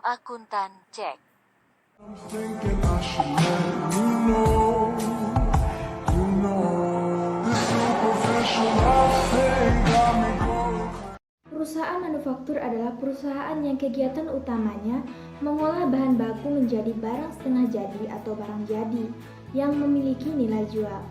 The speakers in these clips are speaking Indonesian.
akuntan cek. I'm thinking I should let you know, this superficial thing got me going. Perusahaan manufaktur adalah perusahaan yang kegiatan utamanya mengolah bahan baku menjadi barang setengah jadi atau barang jadi yang memiliki nilai jual.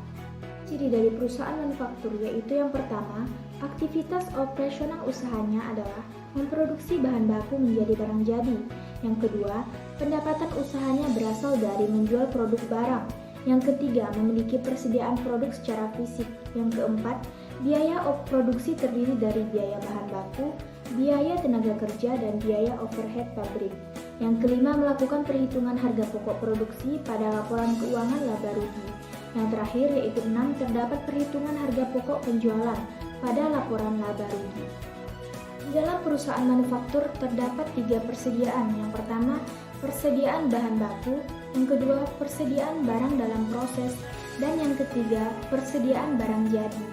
Ciri dari perusahaan manufaktur yaitu yang pertama, aktivitas operasional usahanya adalah memproduksi bahan baku menjadi barang jadi. Yang kedua, pendapatan usahanya berasal dari menjual produk barang. Yang ketiga, memiliki persediaan produk secara fisik. Yang keempat, biaya produksi terdiri dari biaya bahan baku, biaya tenaga kerja, dan biaya overhead pabrik. Yang kelima, melakukan perhitungan harga pokok produksi pada laporan keuangan laba rugi. Yang terakhir yaitu 6, terdapat perhitungan harga pokok penjualan pada laporan laba rugi. Di dalam perusahaan manufaktur terdapat 3 persediaan. Yang pertama, persediaan bahan baku, yang kedua, persediaan barang dalam proses, dan yang ketiga, persediaan barang jadi.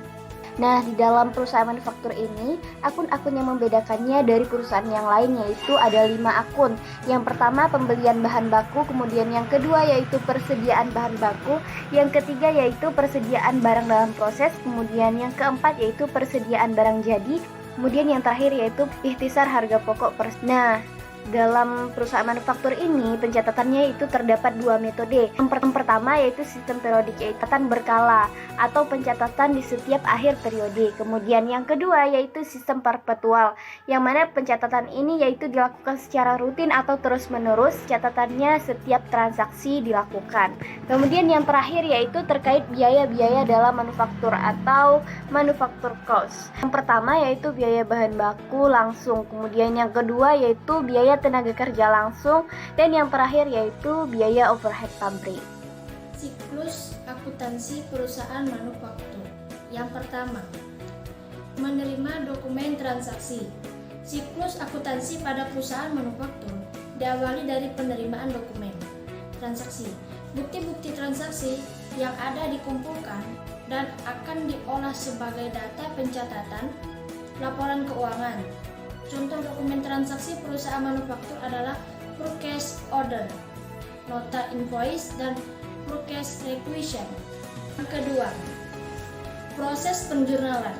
Nah, di dalam perusahaan manufaktur ini, akun-akun yang membedakannya dari perusahaan yang lain yaitu ada 5 akun. Yang pertama, pembelian bahan baku, kemudian yang kedua yaitu persediaan bahan baku, yang ketiga yaitu persediaan barang dalam proses, kemudian yang keempat yaitu persediaan barang jadi, kemudian yang terakhir yaitu ikhtisar harga pokok Nah, dalam perusahaan manufaktur ini pencatatannya itu terdapat 2 metode. Yang pertama yaitu sistem periodik, yaitu pencatatan berkala atau pencatatan di setiap akhir periode. Kemudian yang kedua yaitu sistem perpetual, yang mana pencatatan ini yaitu dilakukan secara rutin atau terus-menerus, catatannya setiap transaksi dilakukan. Kemudian yang terakhir yaitu terkait biaya-biaya dalam manufaktur atau manufaktur cost. Yang pertama yaitu biaya bahan baku langsung, kemudian yang kedua yaitu biaya tenaga kerja langsung, dan yang terakhir yaitu biaya overhead pabrik. Siklus akuntansi perusahaan manufaktur. Yang pertama, menerima dokumen transaksi. Siklus akuntansi pada perusahaan manufaktur diawali dari penerimaan dokumen transaksi. Bukti-bukti transaksi yang ada dikumpulkan dan akan diolah sebagai data pencatatan laporan keuangan. Contoh dokumen transaksi perusahaan manufaktur adalah purchase order, nota invoice, dan purchase requisition. Yang kedua, proses penjurnalan.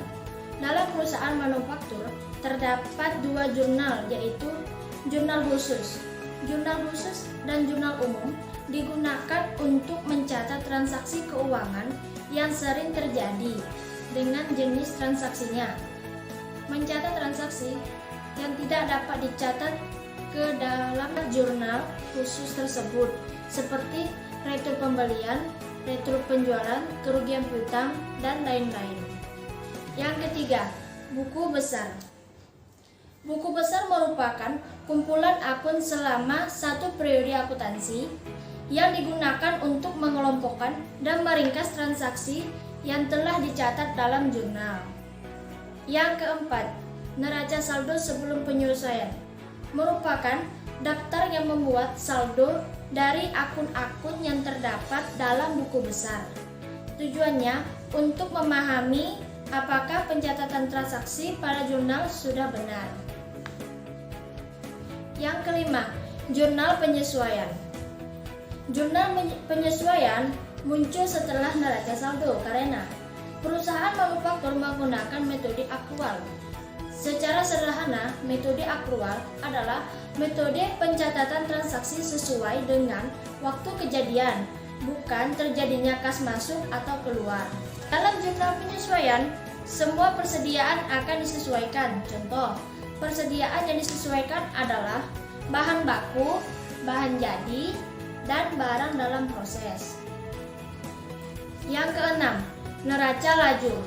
Dalam perusahaan manufaktur terdapat 2 jurnal, yaitu jurnal khusus. Jurnal khusus dan jurnal umum digunakan untuk mencatat transaksi keuangan yang sering terjadi dengan jenis transaksinya. Mencatat transaksi yang tidak dapat dicatat ke dalam jurnal khusus tersebut, seperti retur pembelian, retur penjualan, kerugian piutang, dan lain-lain. Yang ketiga, buku besar. Buku besar merupakan kumpulan akun selama 1 periode akuntansi yang digunakan untuk mengelompokkan dan meringkas transaksi yang telah dicatat dalam jurnal. Yang keempat, neraca saldo sebelum penyelesaian merupakan daftar yang membuat saldo dari akun-akun yang terdapat dalam buku besar. Tujuannya untuk memahami apakah pencatatan transaksi pada jurnal sudah benar. Yang kelima, jurnal penyesuaian. Jurnal penyesuaian muncul setelah neraca saldo karena perusahaan manufaktur menggunakan metode akrual. Secara sederhana, metode akrual adalah metode pencatatan transaksi sesuai dengan waktu kejadian, bukan terjadinya kas masuk atau keluar. Dalam jurnal penyesuaian, semua persediaan akan disesuaikan. Contoh, persediaan yang disesuaikan adalah bahan baku, bahan jadi, dan barang dalam proses. Yang keenam, neraca laju.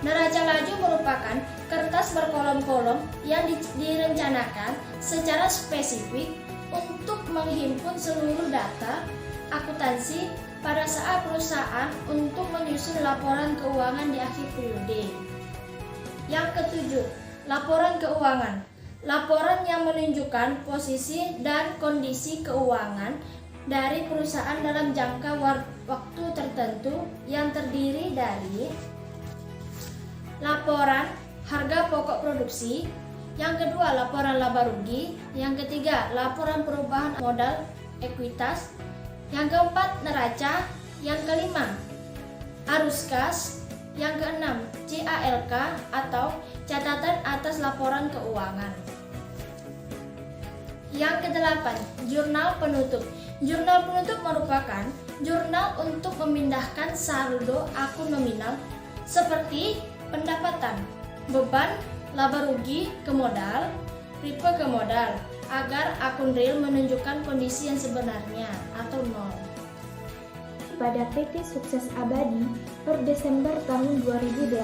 Neraca laju merupakan kertas berkolom-kolom yang direncanakan secara spesifik untuk menghimpun seluruh data akuntansi pada saat perusahaan untuk menyusun laporan keuangan di akhir periode. Yang ketujuh, laporan keuangan. Laporan yang menunjukkan posisi dan kondisi keuangan dari perusahaan dalam jangka waktu tertentu yang terdiri dari laporan harga pokok produksi, Yang kedua, laporan laba rugi. Yang ketiga, laporan perubahan modal ekuitas. Yang keempat, neraca. Yang kelima, arus kas. Yang keenam, CALK atau catatan atas laporan keuangan. Yang kedelapan, jurnal penutup. Jurnal penutup merupakan jurnal untuk memindahkan saldo akun nominal seperti pendapatan, beban, laba rugi ke modal, tipe ke modal, agar akun real menunjukkan kondisi yang sebenarnya atau nol. Pada PT Sukses Abadi per Desember tahun 2018.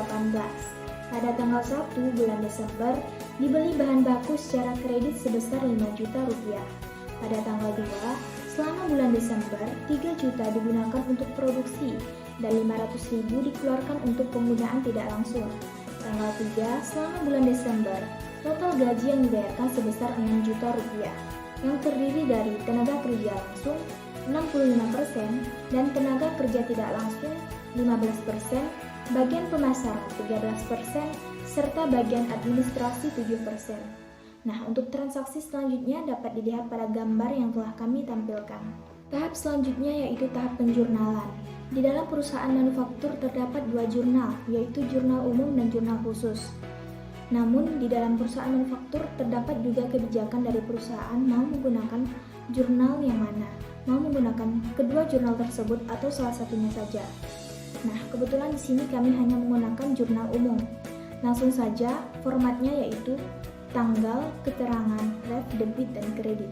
Pada tanggal 1 bulan Desember, dibeli bahan baku secara kredit sebesar 5 juta rupiah. Pada tanggal 2, selama bulan Desember, 3 juta digunakan untuk produksi dan 500.000 dikeluarkan untuk penggunaan tidak langsung. Tanggal 3, selama bulan Desember, total gaji yang dibayarkan sebesar 6 juta rupiah, yang terdiri dari tenaga kerja langsung 65% dan tenaga kerja tidak langsung 15%, bagian pemasaran 13%, serta bagian administrasi 7%. Nah, untuk transaksi selanjutnya dapat dilihat pada gambar yang telah kami tampilkan. Tahap selanjutnya yaitu tahap penjurnalan. Di dalam perusahaan manufaktur terdapat 2 jurnal, yaitu jurnal umum dan jurnal khusus. Namun, di dalam perusahaan manufaktur terdapat juga kebijakan dari perusahaan mau menggunakan jurnal yang mana, mau menggunakan kedua jurnal tersebut atau salah satunya saja. Nah, kebetulan di sini kami hanya menggunakan jurnal umum. Langsung saja, formatnya yaitu tanggal, keterangan, ref, debit, dan kredit.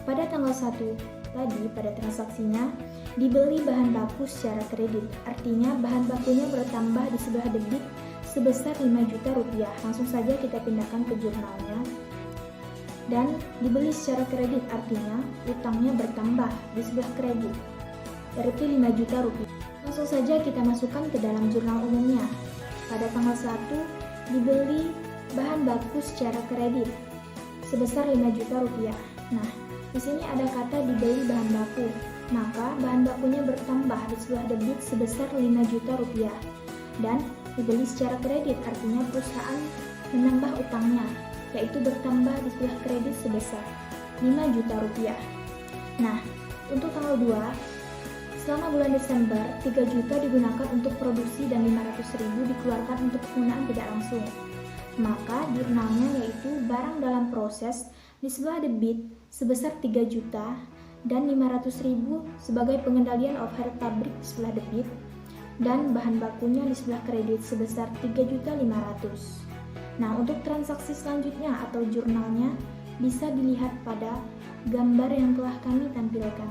Pada tanggal 1 tadi, pada transaksinya, dibeli bahan baku secara kredit, artinya bahan bakunya bertambah di sebelah debit sebesar 5 juta rupiah. Langsung saja kita pindahkan ke jurnalnya. Dan dibeli secara kredit, artinya utangnya bertambah di sebelah kredit, berarti 5 juta rupiah. Langsung saja kita masukkan ke dalam jurnal umumnya. Pada tanggal 1, dibeli bahan baku secara kredit sebesar 5 juta rupiah. Nah, di sini ada kata dibeli bahan baku, maka bahan bakunya bertambah di sebelah debit sebesar 5 juta rupiah. Dan dibeli secara kredit, artinya perusahaan menambah utangnya, yaitu bertambah di sebelah kredit sebesar 5 juta rupiah. Nah, untuk tanggal 2, selama bulan Desember, 3 juta digunakan untuk produksi dan 500.000 dikeluarkan untuk penggunaan tidak langsung. Maka jurnalnya yaitu barang dalam proses di sebelah debit sebesar 3 juta dan 500.000 sebagai pengendalian overhead pabrik di sebelah debit, dan bahan bakunya di sebelah kredit sebesar 3.500.000. Nah, untuk transaksi selanjutnya atau jurnalnya bisa dilihat pada gambar yang telah kami tampilkan.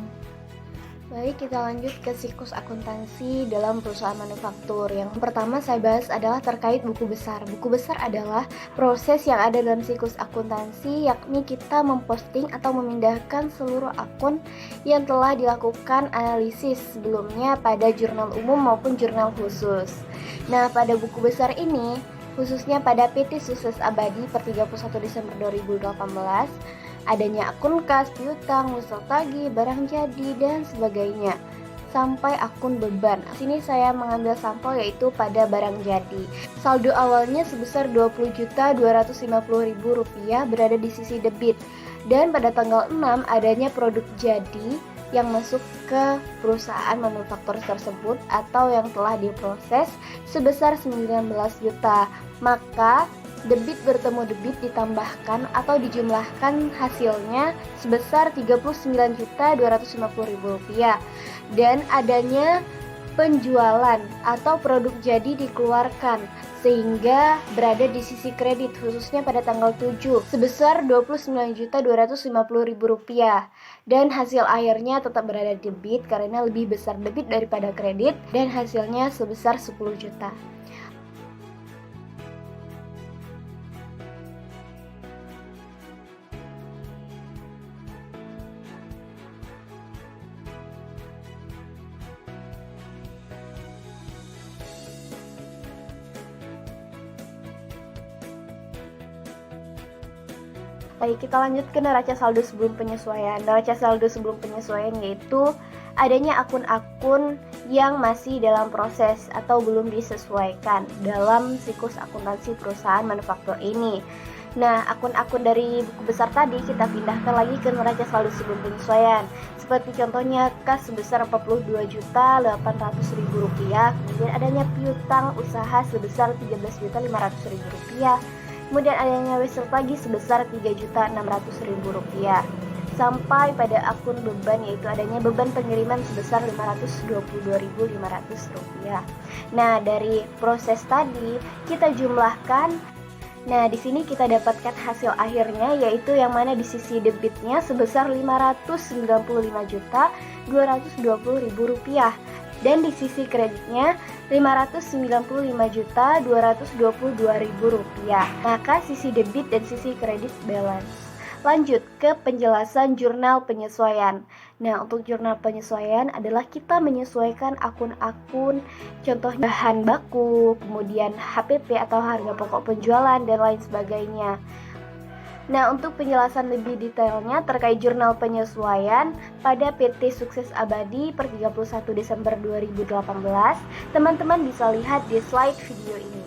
Baik, kita lanjut ke siklus akuntansi dalam perusahaan manufaktur. Yang pertama saya bahas adalah terkait buku besar. Buku besar adalah proses yang ada dalam siklus akuntansi, yakni kita memposting atau memindahkan seluruh akun yang telah dilakukan analisis sebelumnya pada jurnal umum maupun jurnal khusus. Nah, pada buku besar ini, khususnya pada PT Sukses Abadi per 31 Desember 2018, adanya akun kas, piutang, usul tagih, barang jadi, dan sebagainya, sampai akun beban. Sini saya mengambil sampel yaitu pada barang jadi. Saldo awalnya sebesar Rp20.250.000 berada di sisi debit, dan pada tanggal 6 adanya produk jadi yang masuk ke perusahaan manufaktur tersebut atau yang telah diproses sebesar 19 juta. Maka debit bertemu debit ditambahkan atau dijumlahkan hasilnya sebesar Rp39.250.000, dan adanya penjualan atau produk jadi dikeluarkan sehingga berada di sisi kredit khususnya pada tanggal 7 sebesar Rp29.250.000, dan hasil akhirnya tetap berada di debit karena lebih besar debit daripada kredit dan hasilnya sebesar 10 juta. Baik, kita lanjut ke neraca saldo sebelum penyesuaian. Neraca saldo sebelum penyesuaian yaitu adanya akun-akun yang masih dalam proses atau belum disesuaikan dalam siklus akuntansi perusahaan manufaktur ini. Nah, akun-akun dari buku besar tadi kita pindahkan lagi ke neraca saldo sebelum penyesuaian. Seperti contohnya kas sebesar Rp42.800.000, kemudian adanya piutang usaha sebesar Rp13.500.000, kemudian adanya wesel lagi sebesar Rp3.600.000, sampai pada akun beban, yaitu adanya beban pengiriman sebesar Rp522.500. Nah, dari proses tadi kita jumlahkan. Nah, di sini kita dapatkan hasil akhirnya, yaitu yang mana di sisi debitnya sebesar Rp595.220.000 dan di sisi kreditnya Rp595.222.000. Maka sisi debit dan sisi kredit balance. Lanjut ke penjelasan jurnal penyesuaian. Nah, untuk jurnal penyesuaian adalah kita menyesuaikan akun-akun, contoh bahan baku, kemudian HPP atau harga pokok penjualan, dan lain sebagainya. Nah, untuk penjelasan lebih detailnya terkait jurnal penyesuaian pada PT Sukses Abadi per 31 Desember 2018, teman-teman bisa lihat di slide video ini.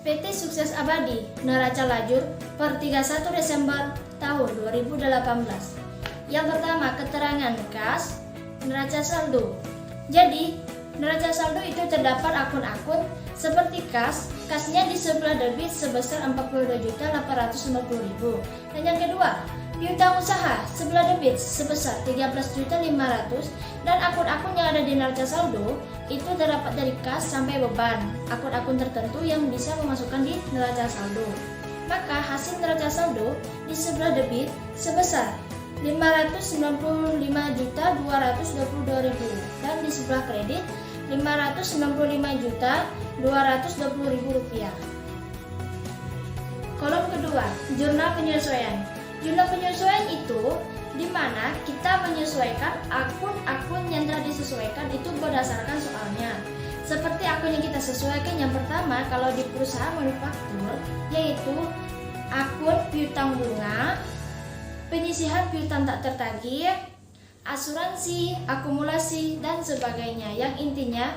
PT Sukses Abadi neraca lajur per 31 Desember tahun 2018. Yang pertama, keterangan kas neraca saldo. Jadi, neraca saldo itu terdapat akun-akun seperti kasnya di sebelah debit sebesar Rp42.850.000. Dan yang kedua, piutang usaha sebelah debit sebesar Rp13.500.000 dan akun-akun yang ada di neraca saldo itu terdapat dari kas sampai beban, akun-akun tertentu yang bisa memasukkan di neraca saldo. Maka hasil neraca saldo di sebelah debit sebesar Rp595.222.000 dan di sebelah kredit Rp595.220.000. Kolom kedua, jurnal penyesuaian. Jurnal penyesuaian itu di mana kita menyesuaikan akun-akun yang telah disesuaikan itu berdasarkan soalnya. Seperti akun yang kita sesuaikan, yang pertama kalau di perusahaan manufaktur yaitu akun piutang bunga, penyisihan piutang tak tertagih, asuransi, akumulasi, dan sebagainya. Yang intinya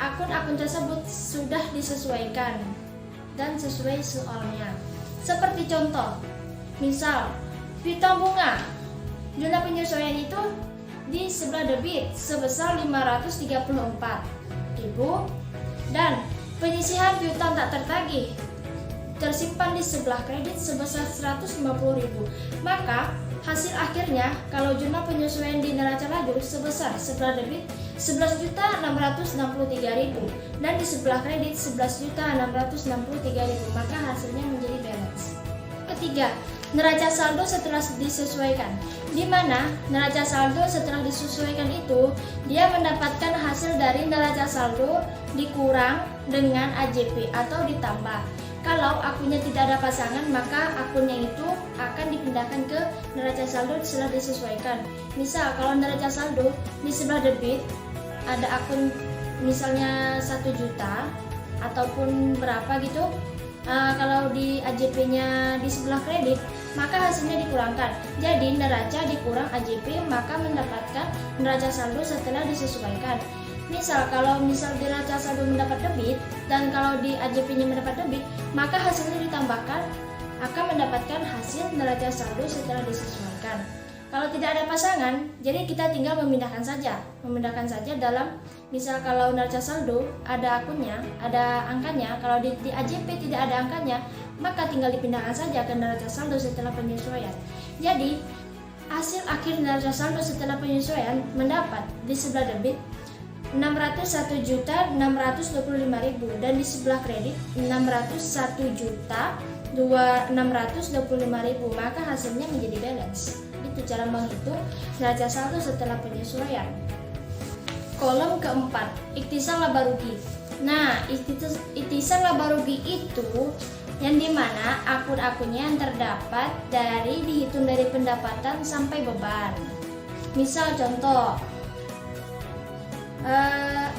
akun-akun tersebut sudah disesuaikan dan sesuai soalnya. Seperti contoh, misal piutang bunga, jurnal penyesuaian itu di sebelah debit sebesar Rp534.000 dan penyisihan piutang tak tertagih tersimpan di sebelah kredit sebesar Rp150.000. Maka hasil akhirnya kalau jurnal penyesuaian di neraca lajur sebesar sebelah debit Rp11.663.000 dan di sebelah kredit Rp11.663.000, maka hasilnya menjadi balance. Ketiga, neraca saldo setelah disesuaikan, di mana neraca saldo setelah disesuaikan itu dia mendapatkan hasil dari neraca saldo dikurang dengan AJP atau ditambah. Kalau akunnya tidak ada pasangan, maka akunnya itu akan dipindahkan ke neraca saldo setelah disesuaikan. Misal kalau neraca saldo di sebelah debit ada akun misalnya 1 juta ataupun berapa gitu, kalau di AJP-nya di sebelah kredit, maka hasilnya dikurangkan. Jadi neraca dikurang AJP, maka mendapatkan neraca saldo setelah disesuaikan. Misal kalau di neraca saldo mendapat debit dan kalau di AJP-nya mendapat debit, maka hasilnya ditambahkan akan mendapatkan hasil neraca saldo setelah disesuaikan. Kalau tidak ada pasangan, jadi kita tinggal memindahkan saja dalam, misal kalau neraca saldo ada akunnya, ada angkanya, kalau di AJP tidak ada angkanya, maka tinggal dipindahkan saja ke neraca saldo setelah penyesuaian. Jadi hasil akhir neraca saldo setelah penyesuaian mendapat di sebelah debit Rp601.625.000 dan di sebelah kredit Rp601.625.000, maka hasilnya menjadi balance. Itu cara menghitung neraca saldo setelah penyesuaian. Kolom keempat, ikhtisar laba rugi. Nah, ikhtisar laba rugi itu yang dimana akun-akunnya yang terdapat dari dihitung dari pendapatan sampai beban. Misal contoh,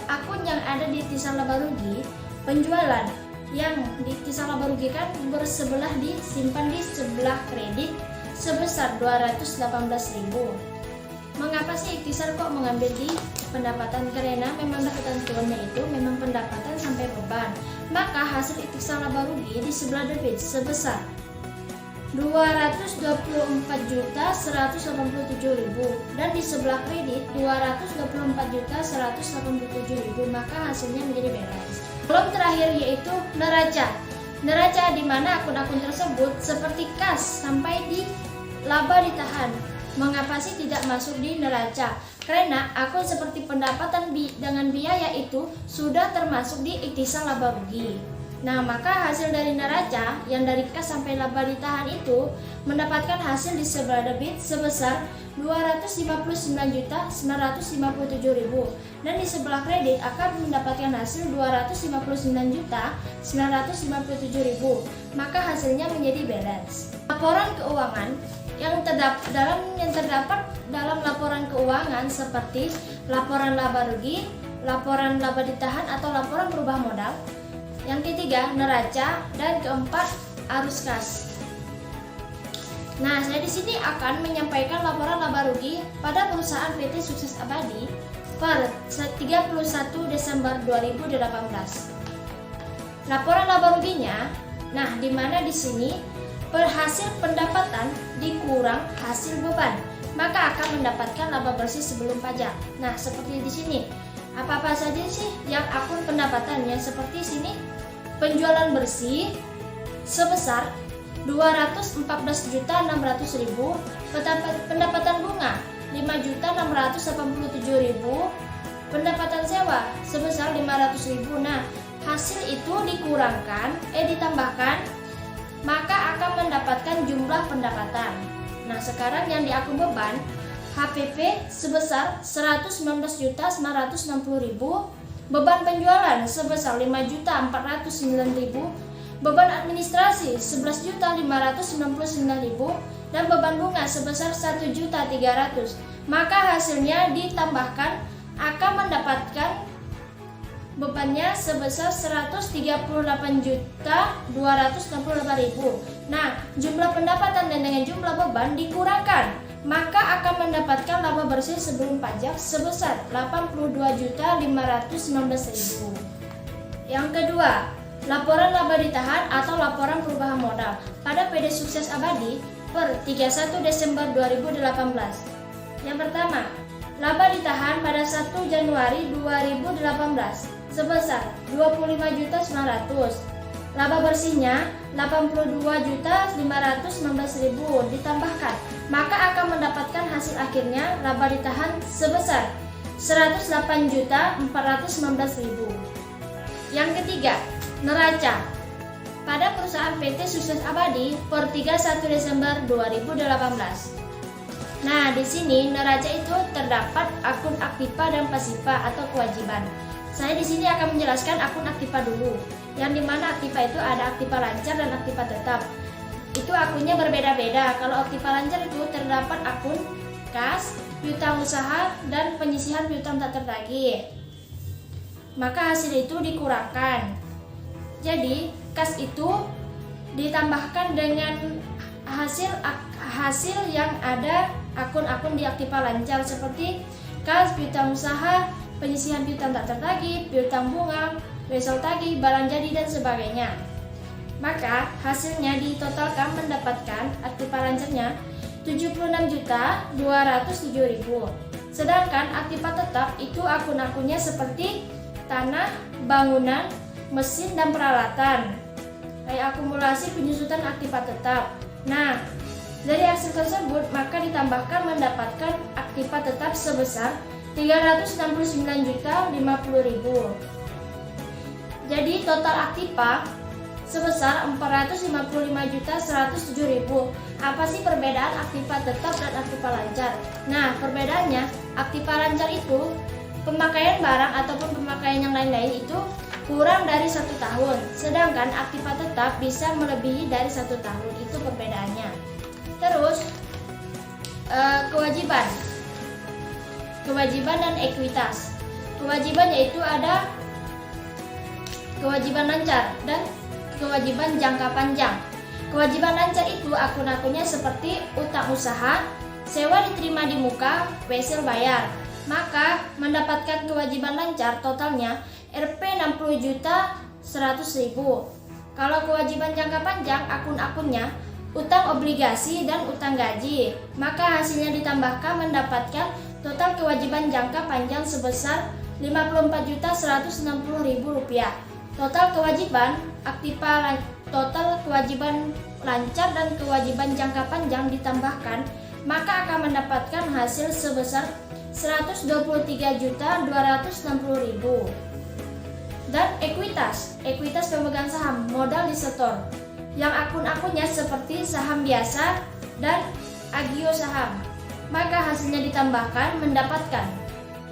akun yang ada di ikhtisar laba rugi penjualan, yang di ikhtisar laba rugi kan bersebelah disimpan di sebelah kredit sebesar Rp218.000. Mengapa sih ikhtisar kok mengambil di pendapatan? Karena memang ketentuannya itu memang pendapatan sampai beban. Maka hasil ikhtisar laba rugi di sebelah debit sebesar 224.187.000 dan di sebelah kredit 224.187.000, maka hasilnya menjadi balance. Kolom terakhir yaitu neraca. Neraca di mana akun-akun tersebut seperti kas sampai di laba ditahan. Mengapa sih tidak masuk di neraca? Karena akun seperti pendapatan dengan biaya itu sudah termasuk di ikhtisar laba rugi. Nah, maka hasil dari neraca yang dari kas sampai laba ditahan itu mendapatkan hasil di sebelah debit sebesar 259.957.000 dan di sebelah kredit akan mendapatkan hasil 259.957.000. Maka hasilnya menjadi balance. Laporan keuangan yang terdapat dalam laporan keuangan seperti laporan laba rugi, laporan laba ditahan atau laporan berubah modal. Yang ketiga, neraca, dan keempat, arus kas. Nah, saya di sini akan menyampaikan laporan laba rugi pada perusahaan PT Sukses Abadi per 31 Desember 2018. Laporan laba ruginya, nah di mana di sini per hasil pendapatan dikurang hasil beban, maka akan mendapatkan laba bersih sebelum pajak. Nah, seperti di sini. Apa-apa saja sih yang akun pendapatannya seperti sini? Penjualan bersih sebesar 214.600.000, pendapatan bunga 5.687.000, pendapatan sewa sebesar 500.000. Nah, hasil itu ditambahkan, maka akan mendapatkan jumlah pendapatan. Nah, sekarang yang di akun beban HPP sebesar 119.960.000, beban penjualan sebesar 5.409.000, beban administrasi 11.599.000, dan beban bunga sebesar 1.300.000. Maka hasilnya ditambahkan akan mendapatkan bebannya sebesar 138.268.000. Nah, jumlah pendapatan dan dengan jumlah beban dikurangkan, maka akan mendapatkan laba bersih sebelum pajak sebesar 82.519.000. Yang kedua, laporan laba ditahan atau laporan perubahan modal pada PD Sukses Abadi per 31 Desember 2018. Yang pertama, laba ditahan pada 1 Januari 2018 sebesar 25.900.000. Laba bersihnya 82.519.000 ditambahkan, maka akan mendapatkan hasil akhirnya laba ditahan sebesar 108.419.000. Yang ketiga, neraca pada perusahaan PT Sukses Abadi per 31 Desember 2018. Nah, di sini neraca itu terdapat akun aktiva dan pasiva atau kewajiban. Saya di sini akan menjelaskan akun aktiva dulu, yang dimana aktiva itu ada aktiva lancar dan aktiva tetap. Itu akunnya berbeda-beda. Kalau aktiva lancar itu terdapat akun kas, piutang usaha, dan penyisihan piutang tak tertagih. Maka hasil itu dikurangkan. Jadi kas itu ditambahkan dengan hasil yang ada akun-akun di aktiva lancar seperti kas, piutang usaha, penyisihan piutang tak tertagih, piutang bunga, wesel tagih, barang jadi, dan sebagainya. Maka hasilnya ditotalkan mendapatkan aktiva lancarnya 76.207.000. Sedangkan aktiva tetap itu akun-akunnya seperti tanah, bangunan, mesin, dan peralatan. Kayak akumulasi penyusutan aktiva tetap. Nah, dari hasil tersebut maka ditambahkan mendapatkan aktiva tetap sebesar 369.050.000. Jadi total aktiva sebesar 455.107.000. Apa sih perbedaan aktiva tetap dan aktiva lancar? Nah, perbedaannya aktiva lancar itu pemakaian barang ataupun pemakaian yang lain-lain itu kurang dari 1 tahun, sedangkan aktiva tetap bisa melebihi dari 1 tahun. Itu perbedaannya. Terus kewajiban dan ekuitas. Kewajiban yaitu ada kewajiban lancar dan kewajiban jangka panjang. Kewajiban lancar itu akun-akunnya seperti utang usaha, sewa diterima di muka, wesel bayar. Maka mendapatkan kewajiban lancar totalnya Rp 60.100.000. Kalau kewajiban jangka panjang akun-akunnya utang obligasi dan utang gaji. Maka hasilnya ditambahkan mendapatkan total kewajiban jangka panjang sebesar Rp54.160.000. Total kewajiban aktiva, total kewajiban lancar dan kewajiban jangka panjang ditambahkan, maka akan mendapatkan hasil sebesar Rp123.260.000. Dan ekuitas pemegang saham modal disetor yang akun-akunnya seperti saham biasa dan agio saham, maka hasilnya ditambahkan mendapatkan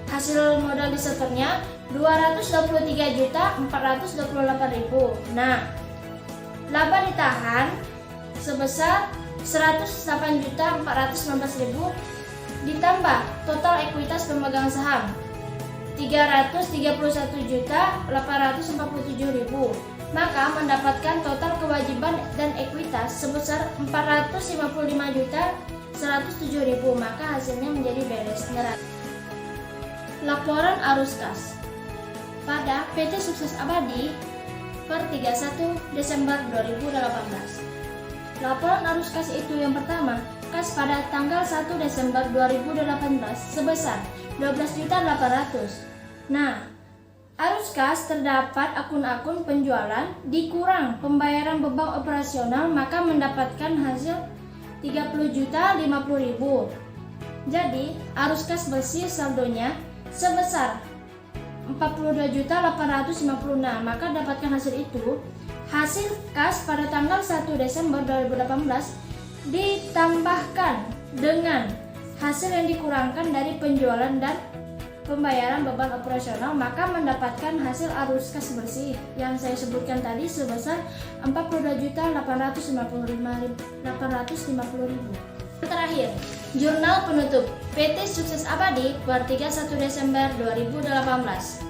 hasil modal disetornya Rp223.428.000. Nah, laba ditahan sebesar Rp108.419.000 ditambah total ekuitas pemegang saham Rp331.847.000, maka mendapatkan total kewajiban dan ekuitas sebesar Rp455.107.000, maka hasilnya menjadi beres neraca. Laporan arus kas pada PT Sukses Abadi per 31 Desember 2018. Laporan arus kas itu yang pertama, kas pada tanggal 1 Desember 2018 sebesar Rp12.800.000. Nah, arus kas terdapat akun-akun penjualan dikurang pembayaran beban operasional, maka mendapatkan hasil Rp30.050.000. Jadi, arus kas bersih saldonya sebesar Rp42.856.000, maka dapatkan hasil itu. Hasil kas pada tanggal 1 Desember 2018 ditambahkan dengan hasil yang dikurangkan dari penjualan dan pembayaran beban operasional, maka mendapatkan hasil arus kas bersih yang saya sebutkan tadi sebesar Rp42.850.000. Terakhir, jurnal penutup PT Sukses Abadi per 31 Desember 2018.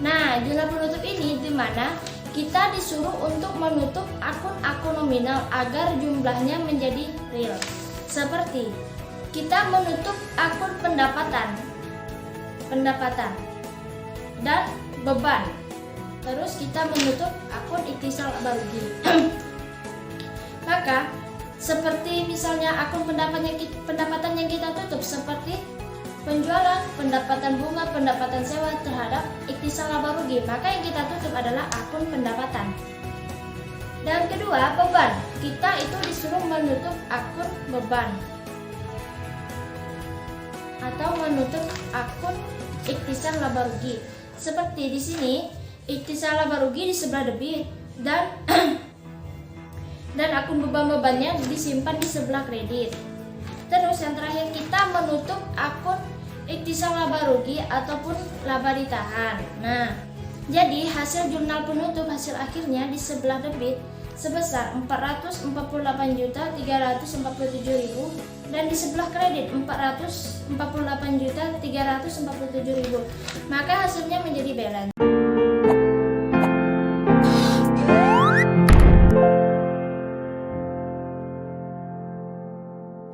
Nah, jurnal penutup ini di mana kita disuruh untuk menutup akun-akun nominal agar jumlahnya menjadi real. Seperti kita menutup akun pendapatan dan beban. Terus kita menutup akun ikhtisal laba rugi. Maka seperti misalnya akun pendapatan yang kita tutup seperti penjualan, pendapatan bunga, pendapatan sewa terhadap ikhtisal laba rugi, maka yang kita tutup adalah akun pendapatan. Dan kedua, beban. Kita itu disuruh menutup akun beban atau menutup akun ikhtisal laba rugi. Seperti di sini, ikhtisal laba rugi di sebelah debit dan akun beban-bebannya disimpan di sebelah kredit. Terus yang terakhir, kita menutup akun ikhtisal laba rugi ataupun laba ditahan. Nah, jadi hasil jurnal penutup hasil akhirnya di sebelah debit sebesar Rp448.347.000 dan di sebelah kredit Rp448.347.000. Maka hasilnya menjadi balance.